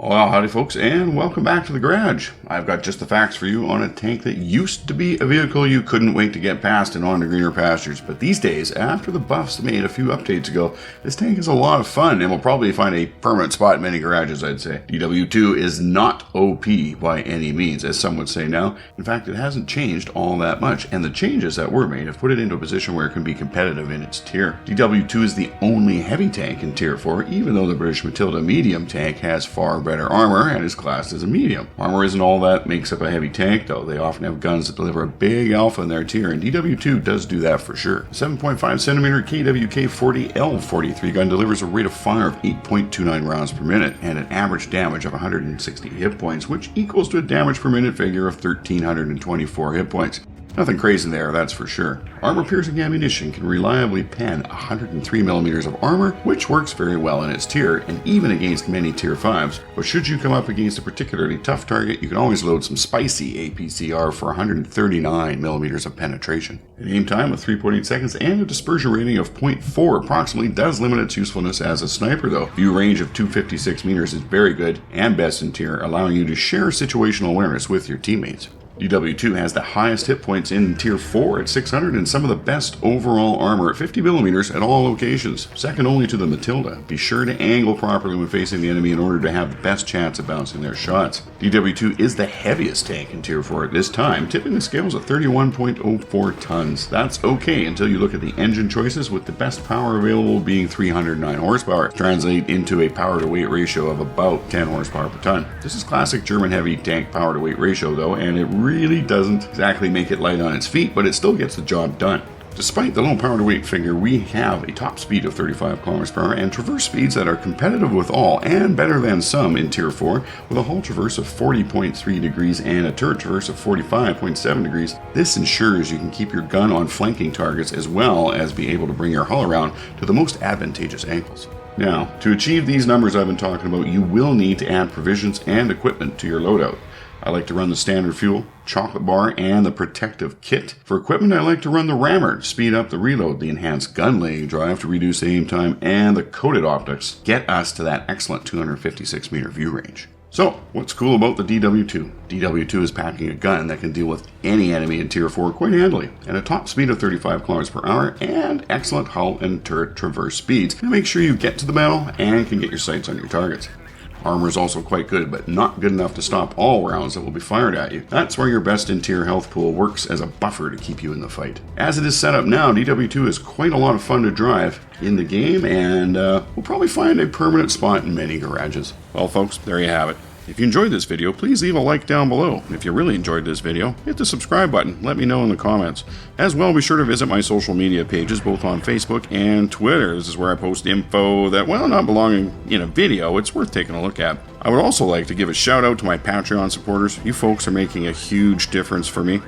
Well, howdy folks, and welcome back to the garage. I've got just the facts for you on a tank that used to be a vehicle you couldn't wait to get past and on to greener pastures. But these days, after the buffs made a few updates ago, this tank is a lot of fun and will probably find a permanent spot in many garages, I'd say. D.W.2 is not OP by any means, as some would say now. In fact, it hasn't changed all that much, and the changes that were made have put it into a position where it can be competitive in its tier. D.W.2 is the only heavy tank in tier 4, even though the British Matilda medium tank has far better armor and is classed as a medium. Armor isn't all that makes up a heavy tank, though. They often have guns that deliver a big alpha in their tier, and D.W.2 does do that for sure. The 7.5cm KWK-40L43 gun delivers a rate of fire of 8.29 rounds per minute and an average damage of 160 hit points, which equals to a damage per minute figure of 1,324 hit points. Nothing crazy there, that's for sure. Armor-piercing ammunition can reliably pen 103mm of armor, which works very well in its tier, and even against many tier 5s. But should you come up against a particularly tough target, you can always load some spicy APCR for 139mm of penetration. An aim time of 3.8 seconds and a dispersion rating of 0.4 approximately does limit its usefulness as a sniper, though. View range of 256 meters is very good and best in tier, allowing you to share situational awareness with your teammates. D.W.2 has the highest hit points in Tier 4 at 600 and some of the best overall armor at 50mm at all locations, second only to the Matilda. Be sure to angle properly when facing the enemy in order to have the best chance of bouncing their shots. D.W.2 is the heaviest tank in Tier 4 at this time, tipping the scales at 31.04 tons. That's okay until you look at the engine choices, with the best power available being 309 horsepower, translate into a power to weight ratio of about 10 horsepower per ton. This is classic German heavy tank power to weight ratio though, and it really doesn't exactly make it light on its feet, but it still gets the job done. Despite the low power to weight figure, we have a top speed of 35 km per hour and traverse speeds that are competitive with all and better than some in Tier 4, with a hull traverse of 40.3 degrees and a turret traverse of 45.7 degrees. This ensures you can keep your gun on flanking targets as well as be able to bring your hull around to the most advantageous angles. Now, to achieve these numbers I've been talking about, you will need to add provisions and equipment to your loadout. I like to run the standard fuel, chocolate bar, and the protective kit. For equipment, I like to run the rammer to speed up the reload, the enhanced gun laying drive to reduce aim time, and the coated optics get us to that excellent 256 meter view range. So, what's cool about the D.W.2? D.W.2 is packing a gun that can deal with any enemy in Tier 4 quite handily, and a top speed of 35 km per hour, and excellent hull and turret traverse speeds to make sure you get to the battle and can get your sights on your targets. Armor is also quite good, but not good enough to stop all rounds that will be fired at you. That's where your best in tier health pool works as a buffer to keep you in the fight. As it is set up now, D.W.2 is quite a lot of fun to drive in the game, and will probably find a permanent spot in many garages. Well folks, there you have it. If you enjoyed this video, please leave a like down below. And if you really enjoyed this video, hit the subscribe button. Let me know in the comments. As well, be sure to visit my social media pages, both on Facebook and Twitter. This is where I post info that, well, not belonging in a video, it's worth taking a look at. I would also like to give a shout out to my Patreon supporters. You folks are making a huge difference for me.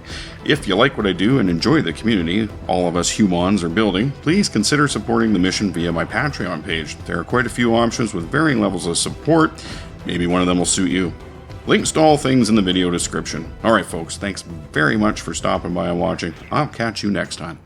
If you like what I do and enjoy the community all of us humans are building, please consider supporting the mission via my Patreon page. There are quite a few options with varying levels of support. Maybe one of them will suit you. Links to all things in the video description. Alright folks, thanks very much for stopping by and watching. I'll catch you next time.